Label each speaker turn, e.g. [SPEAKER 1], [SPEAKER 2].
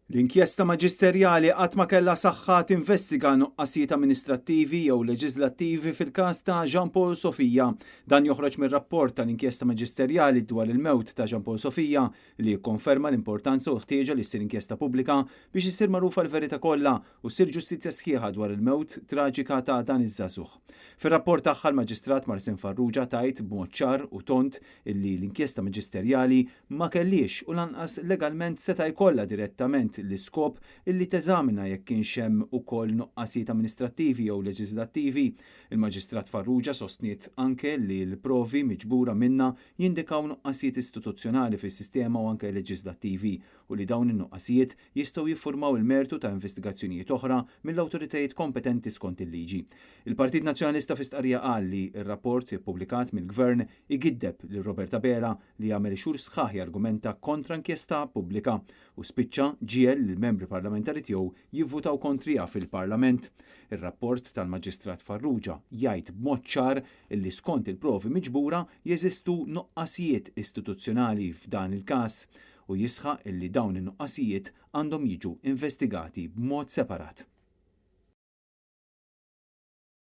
[SPEAKER 1] L-inkjesta maġisterjali qatt ma kellha saħħa tinvestiga nuqqasijiet amministrattivi jew leġislattivi fil-każ ta' Jean Paul Sofija. Dan joħroġ mir-rapport tal-inkjesta maġisterjali dwar il-mewt ta' Jean Paul Sofija li jikkonferma l-importanza u ħtieġa li ssir inkjesta pubblika biex isir magħrufa l-verità kollha u ssir ġustizzja sħiħa dwar il-mewt traġika ta' dan iż-żagħżugħ. Fir-rapport tagħha l-Maġistrat Marcin Farrugia tajt b'mod ċar u tont illi l-inkjesta maġisterjali ma kellix u lanqas legalment seta' jkollha direttament l-iskop illi teżamina jekk kienx hemm ukoll nuqqasijiet amministrattivi jew leġislattivi. Il-Maġistrat Farrugia sostniet anke li l-provi miġbura minna jindikaw nuqqasijiet istituzzjonali fis-sistema u anke leġislattivi u li dawn in-nuqqasijiet jistgħu jiffurmaw il-mertu ta' investigazzjonijiet oħra mill-awtoritajiet kompetenti skont il-liġi. Il-Partit Nazzjonalista fi stqarrija qal li r-rapport ippubblikat mill-Gvern igiddeb lil Roberta Bela li jagħmel xhur sħaħ jargumenta kontra inkjesta pubblika u spiċċa ġiel li l-membri parlamentari tiegħu jivvutaw kontrija fil-Parlament. Ir-rapport tal-Maġistrat Farrugia jgħid b'mod ċar illi skont il-provi miġbura jeżistu nuqqasijiet istituzzjonali f'dan il-każ u jisħaq illi dawn in-nuqqasijiet għandhom jiġu investigati b'mod separat.